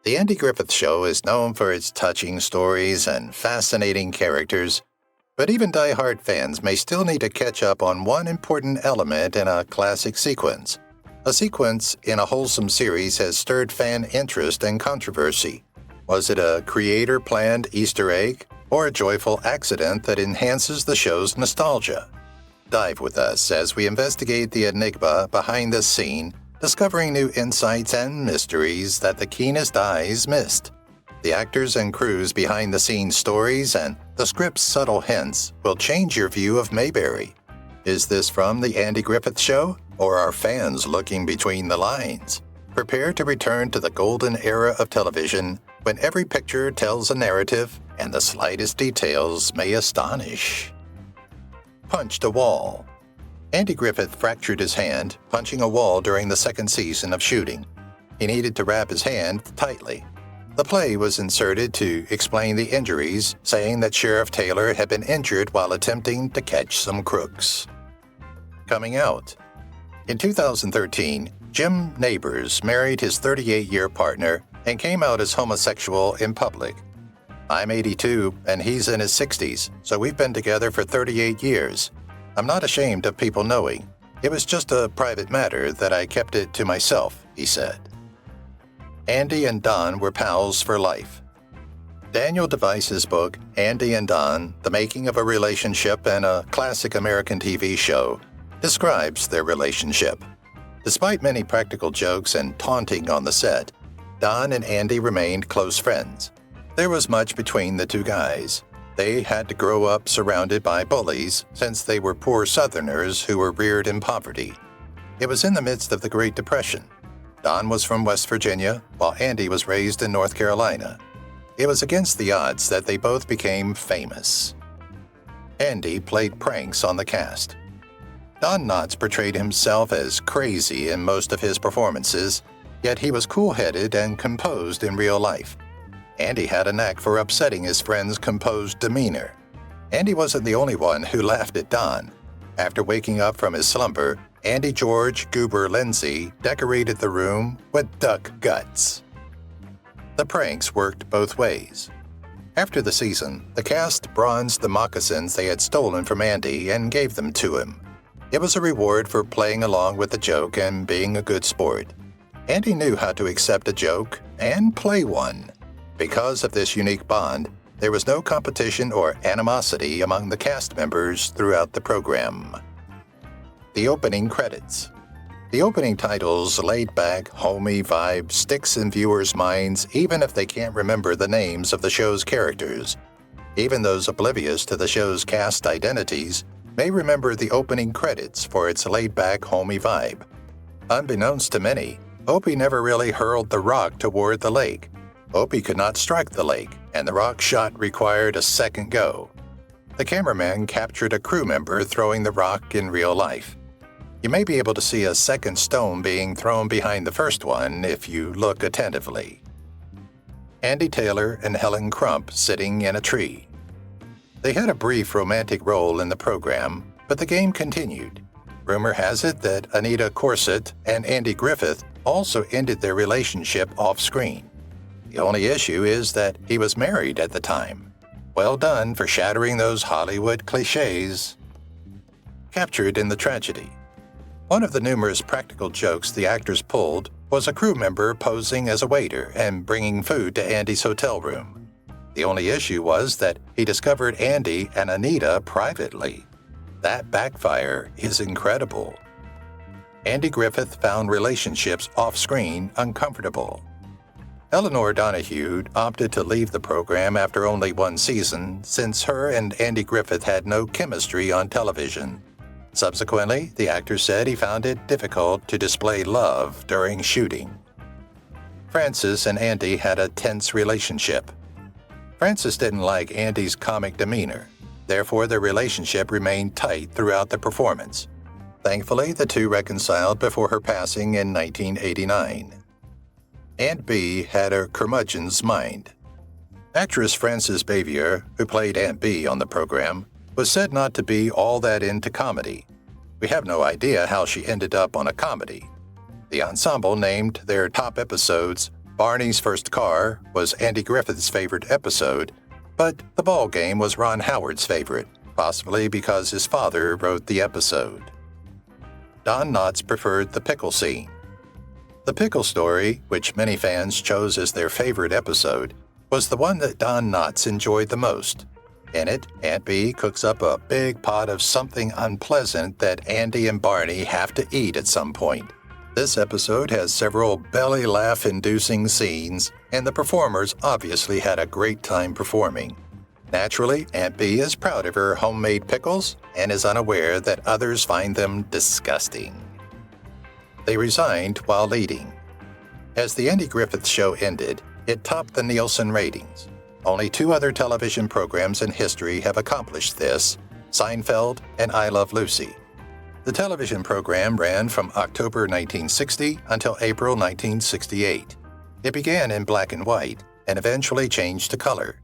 The Andy Griffith Show is known for its touching stories and fascinating characters, but even die-hard fans may still need to catch up on one important element in a classic sequence. A sequence in a wholesome series has stirred fan interest and controversy. Was it a creator-planned Easter egg, or a joyful accident that enhances the show's nostalgia? Dive with us as we investigate the enigma behind the scene, discovering new insights and mysteries that the keenest eyes missed. The actors and crews behind the scenes stories and the script's subtle hints will change your view of Mayberry. Is this from the Andy Griffith Show, or are fans looking between the lines? Prepare to return to the golden era of television when every picture tells a narrative and the slightest details may astonish. Punched a wall. Andy Griffith fractured his hand punching a wall during the second season of shooting. He needed to wrap his hand tightly. The play was inserted to explain the injuries, saying that Sheriff Taylor had been injured while attempting to catch some crooks. Coming out. In 2013, Jim Neighbors married his 38-year partner and came out as homosexual in public. I'm 82 and he's in his 60s, so we've been together for 38 years. I'm not ashamed of people knowing. It was just a private matter that I kept it to myself, he said. Andy and Don were pals for life. Daniel Device's book, Andy and Don, The Making of a Relationship and a Classic American TV Show, describes their relationship. Despite many practical jokes and taunting on the set, Don and Andy remained close friends. There was much between the two guys. They had to grow up surrounded by bullies since they were poor Southerners who were reared in poverty. It was in the midst of the Great Depression. Don was from West Virginia, while Andy was raised in North Carolina. It was against the odds that they both became famous. Andy played pranks on the cast. Don Knotts portrayed himself as crazy in most of his performances, yet he was cool-headed and composed in real life. Andy had a knack for upsetting his friend's composed demeanor. Andy wasn't the only one who laughed at Don. After waking up from his slumber, Andy George Goober Lindsay decorated the room with duck guts. The pranks worked both ways. After the season, the cast bronzed the moccasins they had stolen from Andy and gave them to him. It was a reward for playing along with the joke and being a good sport. Andy knew how to accept a joke and play one. Because of this unique bond, there was no competition or animosity among the cast members throughout the program. The opening credits. The opening title's laid-back, homey vibe sticks in viewers' minds even if they can't remember the names of the show's characters. Even those oblivious to the show's cast identities may remember the opening credits for its laid-back, homey vibe. Unbeknownst to many, Opie never really hurled the rock toward the lake. Opie could not strike the lake, and the rock shot required a second go. The cameraman captured a crew member throwing the rock in real life. You may be able to see a second stone being thrown behind the first one if you look attentively. Andy Taylor and Helen Crump sitting in a tree. They had a brief romantic role in the program, but the game continued. Rumor has it that Anita Corset and Andy Griffith also ended their relationship off-screen. The only issue is that he was married at the time. Well done for shattering those Hollywood cliches. Captured in the tragedy. One of the numerous practical jokes the actors pulled was a crew member posing as a waiter and bringing food to Andy's hotel room. The only issue was that he discovered Andy and Anita privately. That backfire is incredible. Andy Griffith found relationships off-screen uncomfortable. Eleanor Donahue opted to leave the program after only one season since her and Andy Griffith had no chemistry on television. Subsequently, the actor said he found it difficult to display love during shooting. Frances and Andy had a tense relationship. Frances didn't like Andy's comic demeanor, therefore their relationship remained tight throughout the performance. Thankfully, the two reconciled before her passing in 1989. Aunt Bee had a curmudgeon's mind. Actress Frances Bavier, who played Aunt Bee on the program, was said not to be all that into comedy. We have no idea how she ended up on a comedy. The ensemble named their top episodes Barney's First Car was Andy Griffith's favorite episode, but The Ball Game was Ron Howard's favorite, possibly because his father wrote the episode. Don Knotts preferred the pickle scene. The pickle story, which many fans chose as their favorite episode, was the one that Don Knotts enjoyed the most. In it, Aunt Bee cooks up a big pot of something unpleasant that Andy and Barney have to eat at some point. This episode has several belly laugh-inducing scenes, and the performers obviously had a great time performing. Naturally, Aunt Bee is proud of her homemade pickles and is unaware that others find them disgusting. They resigned while leading. As the Andy Griffith Show ended, it topped the Nielsen ratings. Only 2 other television programs in history have accomplished this, Seinfeld and I Love Lucy. The television program ran from October 1960 until April 1968. It began in black and white and eventually changed to color.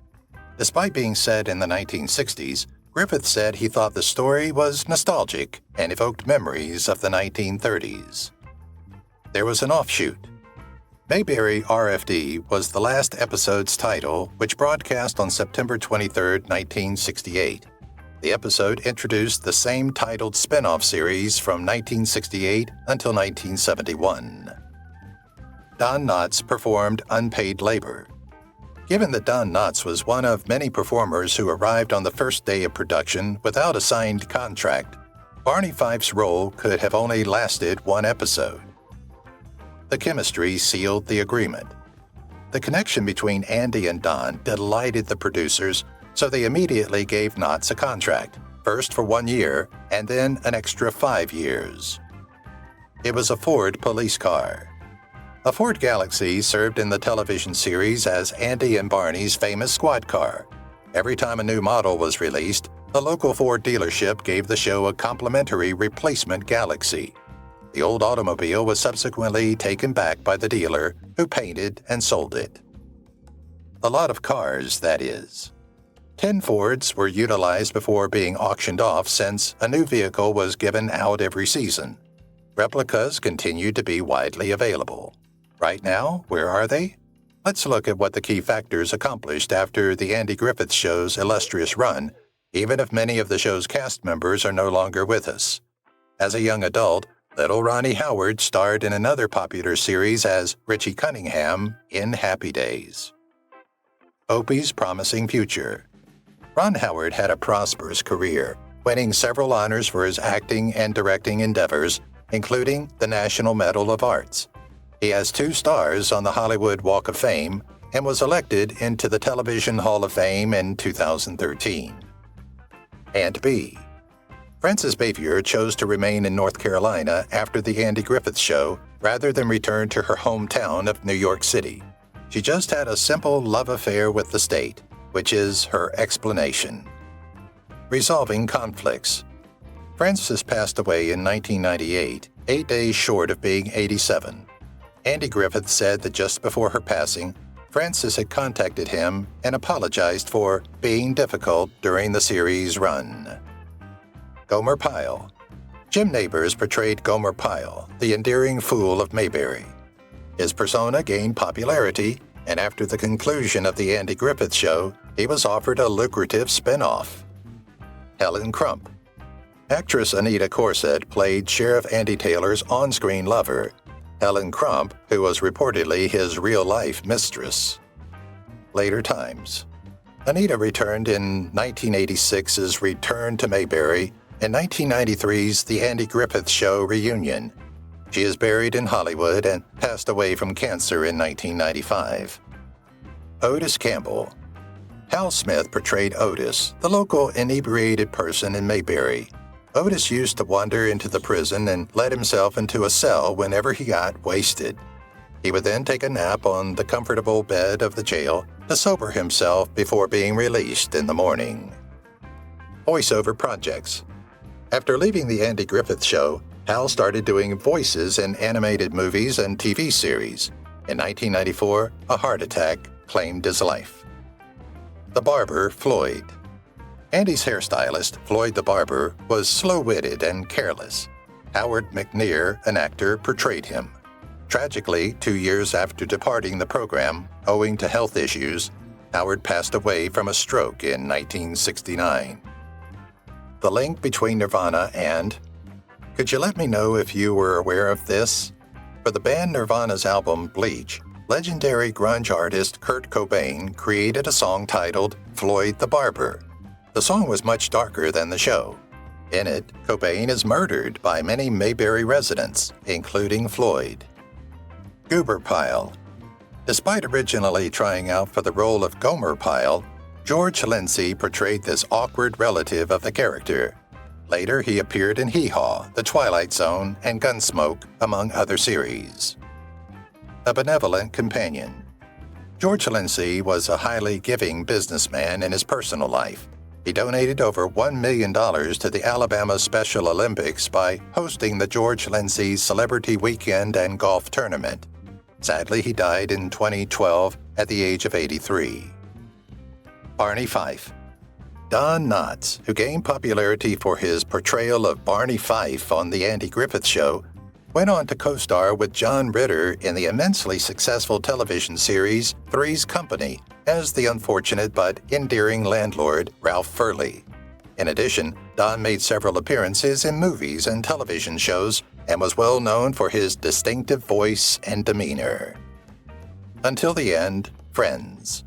Despite being set in the 1960s, Griffith said he thought the story was nostalgic and evoked memories of the 1930s. There was an offshoot. Mayberry RFD was the last episode's title, which broadcast on September 23, 1968. The episode introduced the same titled spin-off series from 1968 until 1971. Don Knotts performed unpaid labor. Given that Don Knotts was one of many performers who arrived on the first day of production without a signed contract, Barney Fife's role could have only lasted 1 episode. The chemistry sealed the agreement. The connection between Andy and Don delighted the producers, so they immediately gave Knotts a contract, first for 1 year and then an extra 5 years. It was a Ford police car. A Ford Galaxy served in the television series as Andy and Barney's famous squad car. Every time a new model was released, the local Ford dealership gave the show a complimentary replacement Galaxy. The old automobile was subsequently taken back by the dealer, who painted and sold it. A lot of cars, that is. 10 Fords were utilized before being auctioned off since a new vehicle was given out every season. Replicas continued to be widely available. Right now, where are they? Let's look at what the key factors accomplished after the Andy Griffith Show's illustrious run, even if many of the show's cast members are no longer with us. As a young adult, little Ronnie Howard starred in another popular series as Richie Cunningham in Happy Days. Opie's promising future. Ron Howard had a prosperous career, winning several honors for his acting and directing endeavors, including the National Medal of Arts. He has 2 stars on the Hollywood Walk of Fame and was elected into the Television Hall of Fame in 2013. Aunt Bee. Frances Bavier chose to remain in North Carolina after the Andy Griffith Show rather than return to her hometown of New York City. She just had a simple love affair with the state, which is her explanation. Resolving conflicts. Frances passed away in 1998, 8 days short of being 87. Andy Griffith said that just before her passing, Frances had contacted him and apologized for being difficult during the series' run. Gomer Pyle. Jim Nabors portrayed Gomer Pyle, the endearing fool of Mayberry. His persona gained popularity, and after the conclusion of the Andy Griffith Show, he was offered a lucrative spin-off. Helen Crump. Actress Anita Corset played Sheriff Andy Taylor's on-screen lover, Helen Crump, who was reportedly his real-life mistress. Later times. Anita returned in 1986's Return to Mayberry and 1993's The Andy Griffith Show reunion. She is buried in Hollywood and passed away from cancer in 1995. Otis Campbell. Hal Smith portrayed Otis, the local inebriated person in Mayberry. Otis used to wander into the prison and let himself into a cell whenever he got wasted. He would then take a nap on the comfortable bed of the jail to sober himself before being released in the morning. Voiceover projects. After leaving the Andy Griffith Show, Hal started doing voices in animated movies and TV series. In 1994, a heart attack claimed his life. The barber, Floyd. Andy's hairstylist, Floyd the barber, was slow-witted and careless. Howard McNear, an actor, portrayed him. Tragically, 2 years after departing the program, owing to health issues, Howard passed away from a stroke in 1969. The link between Nirvana and... Could you let me know if you were aware of this? For the band Nirvana's album Bleach, legendary grunge artist Kurt Cobain created a song titled Floyd the Barber. The song was much darker than the show. In it, Cobain is murdered by many Mayberry residents, including Floyd. Goober Pyle. Despite originally trying out for the role of Gomer Pyle, George Lindsay portrayed this awkward relative of the character. Later, he appeared in Hee Haw, The Twilight Zone, and Gunsmoke, among other series. A benevolent companion. George Lindsay was a highly giving businessman in his personal life. He donated over $1 million to the Alabama Special Olympics by hosting the George Lindsay Celebrity Weekend and Golf Tournament. Sadly, he died in 2012 at the age of 83. Barney Fife. Don Knotts, who gained popularity for his portrayal of Barney Fife on The Andy Griffith Show, went on to co-star with John Ritter in the immensely successful television series Three's Company as the unfortunate but endearing landlord Ralph Furley. In addition, Don made several appearances in movies and television shows and was well known for his distinctive voice and demeanor. Until the end, Friends.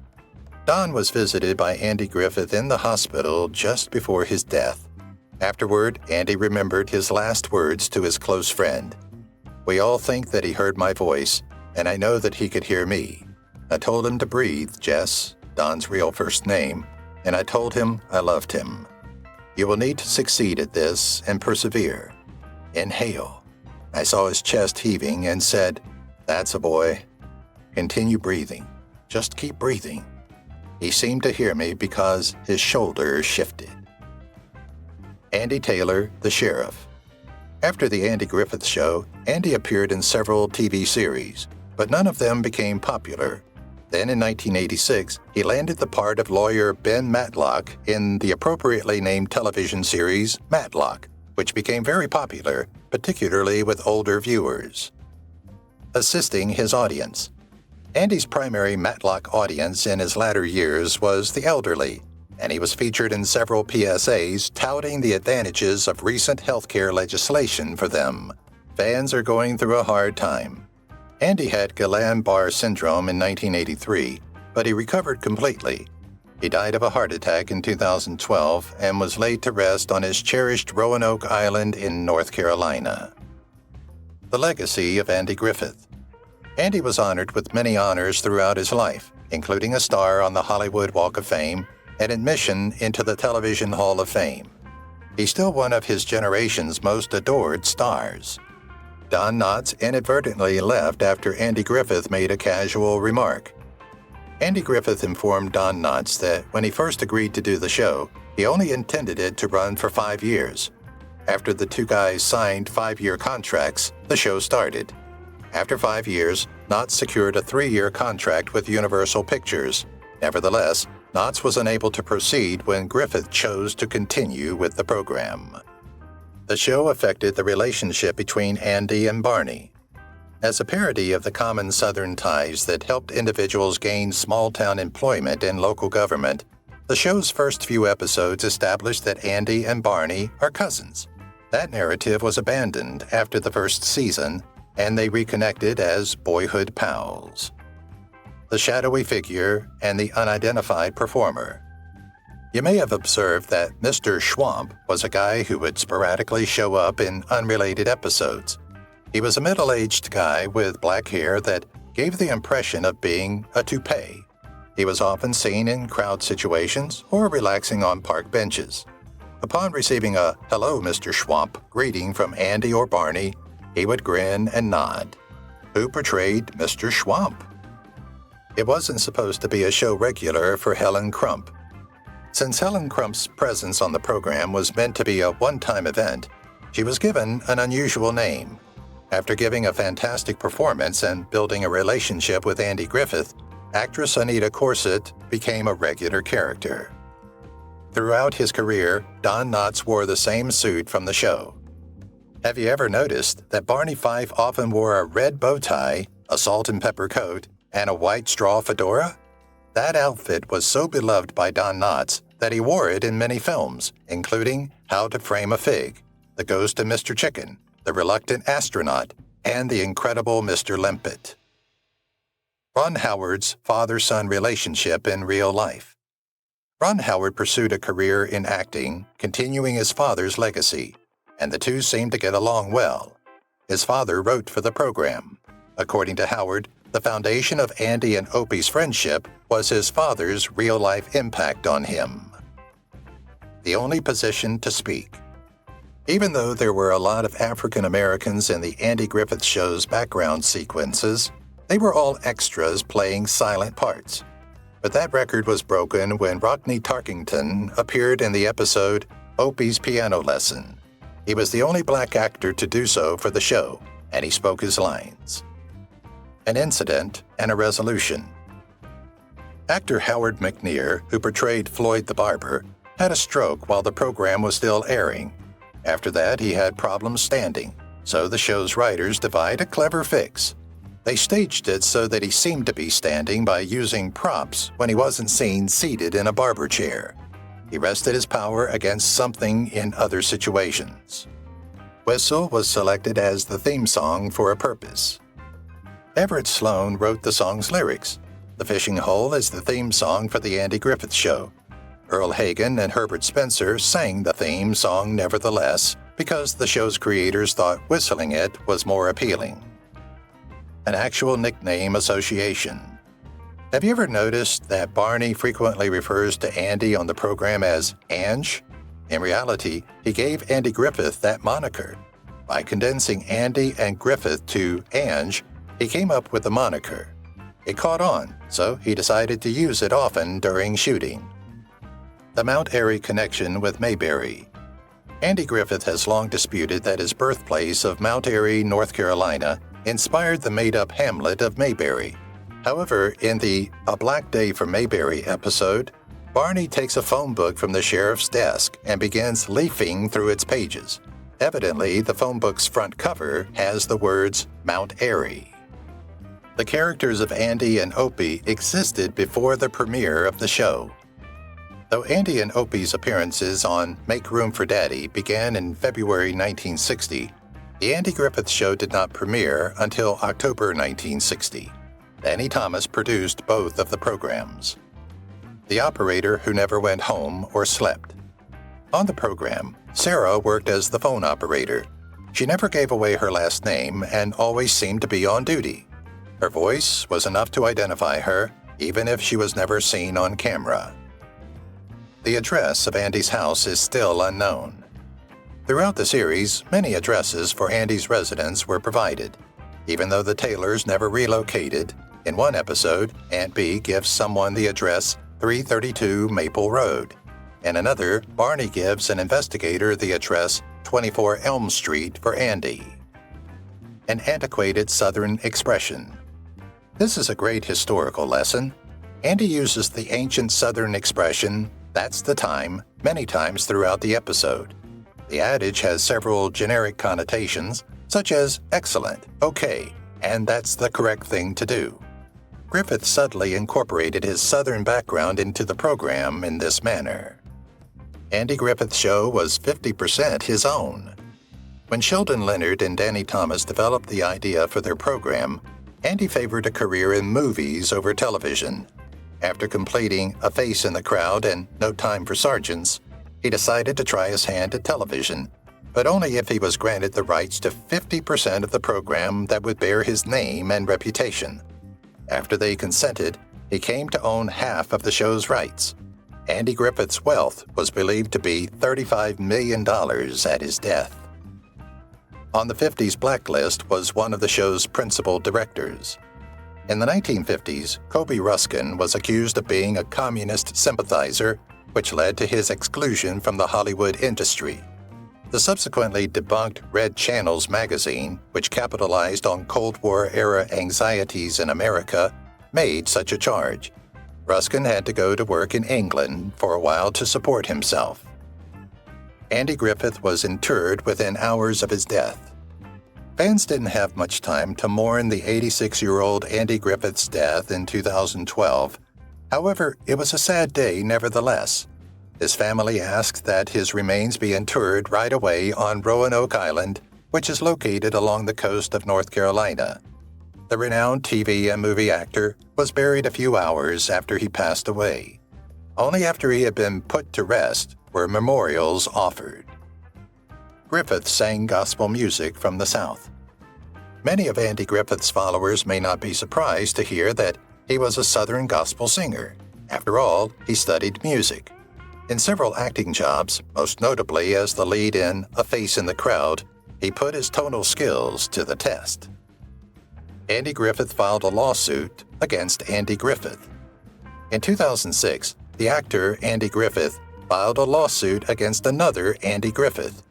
Don was visited by Andy Griffith in the hospital just before his death. Afterward, Andy remembered his last words to his close friend. "We all think that he heard my voice, and I know that he could hear me. I told him to breathe, Jess," Don's real first name, "and I told him I loved him. You will need to succeed at this and persevere. Inhale." I saw his chest heaving and said, "That's a boy. Continue breathing. Just keep breathing." He seemed to hear me because his shoulders shifted. Andy Taylor, the Sheriff. After the Andy Griffith Show, Andy appeared in several TV series, but none of them became popular. Then in 1986, he landed the part of lawyer Ben Matlock in the appropriately named television series Matlock, which became very popular, particularly with older viewers. Assisting his audience. Andy's primary Matlock audience in his latter years was the elderly, and he was featured in several PSAs touting the advantages of recent healthcare legislation for them. Fans are going through a hard time. Andy had Guillain-Barré syndrome in 1983, but he recovered completely. He died of a heart attack in 2012 and was laid to rest on his cherished Roanoke Island in North Carolina. The legacy of Andy Griffith. Andy was honored with many honors throughout his life, including a star on the Hollywood Walk of Fame and admission into the Television Hall of Fame. He's still one of his generation's most adored stars. Don Knotts inadvertently left after Andy Griffith made a casual remark. Andy Griffith informed Don Knotts that when he first agreed to do the show, he only intended it to run for 5 years. After the two guys signed 5-year contracts, the show started. After 5 years, Knotts secured a 3-year contract with Universal Pictures. Nevertheless, Knotts was unable to proceed when Griffith chose to continue with the program. The show affected the relationship between Andy and Barney. As a parody of the common Southern ties that helped individuals gain small-town employment in local government, the show's first few episodes established that Andy and Barney are cousins. That narrative was abandoned after the first season, and they reconnected as boyhood pals. The shadowy figure and the unidentified performer. You may have observed that Mr. Schwamp was a guy who would sporadically show up in unrelated episodes. He was a middle-aged guy with black hair that gave the impression of being a toupee. He was often seen in crowd situations or relaxing on park benches. Upon receiving a "Hello, Mr. Schwamp" greeting from Andy or Barney, he would grin and nod. Who portrayed Mr. Schwamp? It wasn't supposed to be a show regular for Helen Crump. Since Helen Crump's presence on the program was meant to be a one-time event, she was given an unusual name. After giving a fantastic performance and building a relationship with Andy Griffith, actress Anita Corset became a regular character. Throughout his career, Don Knotts wore the same suit from the show. Have you ever noticed that Barney Fife often wore a red bow tie, a salt and pepper coat, and a white straw fedora? That outfit was so beloved by Don Knotts that he wore it in many films, including How to Frame a Fig, The Ghost of Mr. Chicken, The Reluctant Astronaut, and The Incredible Mr. Limpet. Ron Howard's father-son relationship in real life. Ron Howard pursued a career in acting, continuing his father's legacy, and the two seemed to get along well. His father wrote for the program. According to Howard, the foundation of Andy and Opie's friendship was his father's real-life impact on him. The only position to speak. Even though there were a lot of African Americans in the Andy Griffith Show's background sequences, they were all extras playing silent parts. But that record was broken when Rodney Tarkington appeared in the episode Opie's Piano Lesson. He was the only black actor to do so for the show, and he spoke his lines. An incident and a resolution. Actor Howard McNear, who portrayed Floyd the Barber, had a stroke while the program was still airing. After that, he had problems standing, so the show's writers devised a clever fix. They staged it so that he seemed to be standing by using props when he wasn't seen seated in a barber chair. He rested his power against something in other situations. Whistle was selected as the theme song for a purpose. Everett Sloan wrote the song's lyrics. The Fishing Hole is the theme song for The Andy Griffith Show. Earl Hagen and Herbert Spencer sang the theme song nevertheless because the show's creators thought whistling it was more appealing. An actual nickname association. Have you ever noticed that Barney frequently refers to Andy on the program as Ange? In reality, he gave Andy Griffith that moniker. By condensing Andy and Griffith to Ange, he came up with the moniker. It caught on, so he decided to use it often during shooting. The Mount Airy connection with Mayberry. Andy Griffith has long disputed that his birthplace of Mount Airy, North Carolina, inspired the made-up hamlet of Mayberry. However, in the A Black Day for Mayberry episode, Barney takes a phone book from the sheriff's desk and begins leafing through its pages. Evidently, the phone book's front cover has the words Mount Airy. The characters of Andy and Opie existed before the premiere of the show. Though Andy and Opie's appearances on Make Room for Daddy began in February 1960, the Andy Griffith Show did not premiere until October 1960. Danny Thomas produced both of the programs. The operator who never went home or slept. On the program, Sarah worked as the phone operator. She never gave away her last name and always seemed to be on duty. Her voice was enough to identify her, even if she was never seen on camera. The address of Andy's house is still unknown. Throughout the series, many addresses for Andy's residence were provided. Even though the Taylors never relocated, in one episode, Aunt Bee gives someone the address 332 Maple Road. In another, Barney gives an investigator the address 24 Elm Street for Andy. An antiquated Southern expression. This is a great historical lesson. Andy uses the ancient Southern expression, "That's the time," many times throughout the episode. The adage has several generic connotations, such as excellent, okay, and that's the correct thing to do. Griffith subtly incorporated his Southern background into the program in this manner. Andy Griffith's show was 50% his own. When Sheldon Leonard and Danny Thomas developed the idea for their program, Andy favored a career in movies over television. After completing A Face in the Crowd and No Time for Sergeants, he decided to try his hand at television, but only if he was granted the rights to 50% of the program that would bear his name and reputation. After they consented, he came to own half of the show's rights. Andy Griffith's wealth was believed to be $35 million at his death. On the 50s blacklist was one of the show's principal directors. In the 1950s, Kobe Ruskin was accused of being a communist sympathizer, which led to his exclusion from the Hollywood industry. The subsequently debunked Red Channels magazine, which capitalized on Cold War-era anxieties in America, made such a charge. Ruskin had to go to work in England for a while to support himself. Andy Griffith was interred within hours of his death. Fans didn't have much time to mourn the 86-year-old Andy Griffith's death in 2012. However, it was a sad day nevertheless. His family asked that his remains be interred right away on Roanoke Island, which is located along the coast of North Carolina. The renowned TV and movie actor was buried a few hours after he passed away. Only after he had been put to rest were memorials offered. Griffith sang gospel music from the South. Many of Andy Griffith's followers may not be surprised to hear that he was a Southern gospel singer. After all, he studied music. In several acting jobs, most notably as the lead in A Face in the Crowd, he put his tonal skills to the test. Andy Griffith filed a lawsuit against Andy Griffith. In 2006, the actor Andy Griffith filed a lawsuit against another Andy Griffith.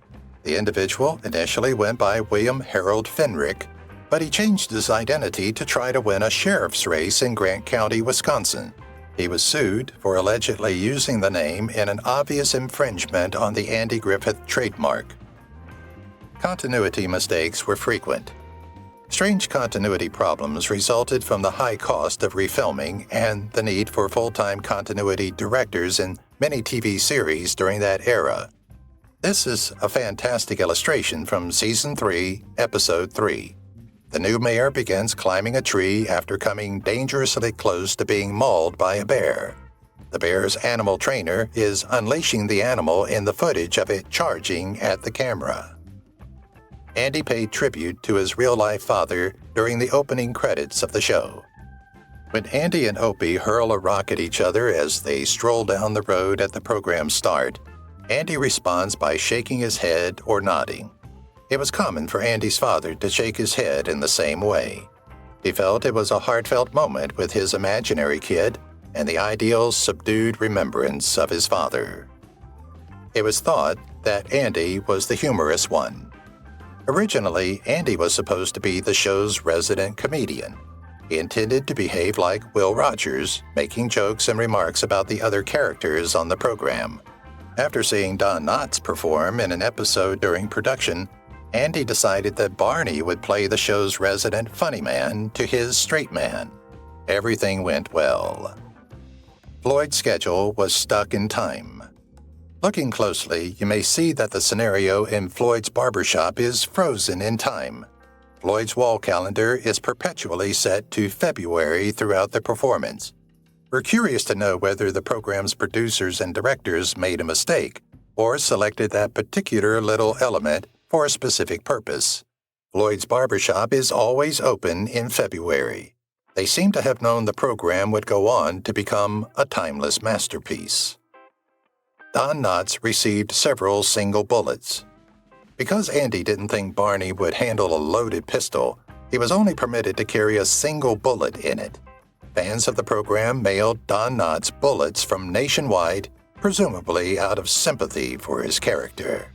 The individual initially went by William Harold Fenrick, but he changed his identity to try to win a sheriff's race in Grant County, Wisconsin. He was sued for allegedly using the name in an obvious infringement on the Andy Griffith trademark. Continuity mistakes were frequent. Strange continuity problems resulted from the high cost of refilming and the need for full-time continuity directors in many TV series during that era. This is a fantastic illustration from Season 3, Episode 3. The new mayor begins climbing a tree after coming dangerously close to being mauled by a bear. The bear's animal trainer is unleashing the animal in the footage of it charging at the camera. Andy paid tribute to his real-life father during the opening credits of the show. When Andy and Opie hurl a rock at each other as they stroll down the road at the program's start, Andy responds by shaking his head or nodding. It was common for Andy's father to shake his head in the same way. He felt it was a heartfelt moment with his imaginary kid and the ideal subdued remembrance of his father. It was thought that Andy was the humorous one. Originally, Andy was supposed to be the show's resident comedian. He intended to behave like Will Rogers, making jokes and remarks about the other characters on the program. After seeing Don Knotts perform in an episode during production, Andy decided that Barney would play the show's resident funny man to his straight man. Everything went well. Floyd's schedule was stuck in time. Looking closely, you may see that the scenario in Floyd's barbershop is frozen in time. Floyd's wall calendar is perpetually set to February throughout the performance. We're curious to know whether the program's producers and directors made a mistake or selected that particular little element for a specific purpose. Floyd's barbershop is always open in February. They seem to have known the program would go on to become a timeless masterpiece. Don Knotts received several single bullets. Because Andy didn't think Barney would handle a loaded pistol, he was only permitted to carry a single bullet in it. Fans of the program mailed Don Knotts bullets from nationwide, presumably out of sympathy for his character.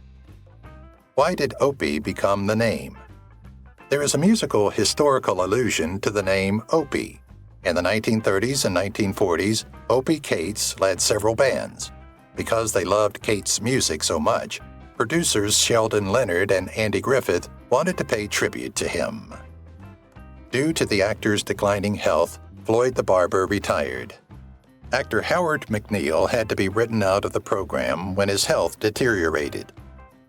Why did Opie become the name? There is a musical historical allusion to the name Opie. In the 1930s and 1940s, Opie Cates led several bands. Because they loved Cates' music so much, producers Sheldon Leonard and Andy Griffith wanted to pay tribute to him. Due to the actor's declining health, Floyd the Barber retired. Actor Howard McNeil had to be written out of the program when his health deteriorated.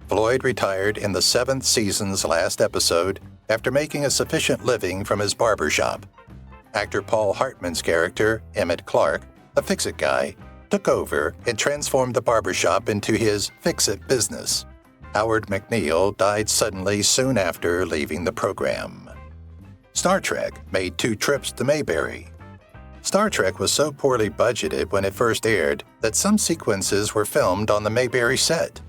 Floyd retired in the 7th season's last episode after making a sufficient living from his barbershop. Actor Paul Hartman's character, Emmett Clark, a fix-it guy, took over and transformed the barbershop into his fix-it business. Howard McNeil died suddenly soon after leaving the program. Star Trek made 2 trips to Mayberry. Star Trek was so poorly budgeted when it first aired that some sequences were filmed on the Mayberry set.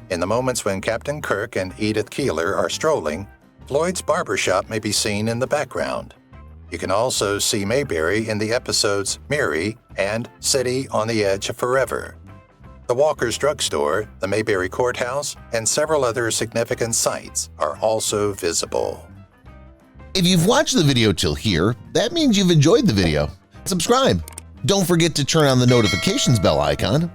In the moments when Captain Kirk and Edith Keeler are strolling, Floyd's barbershop may be seen in the background. You can also see Mayberry in the episodes Miri and City on the Edge of Forever. The Walker's Drugstore, the Mayberry Courthouse, and several other significant sites are also visible. If you've watched the video till here, that means you've enjoyed the video. Subscribe. Don't forget to turn on the notifications bell icon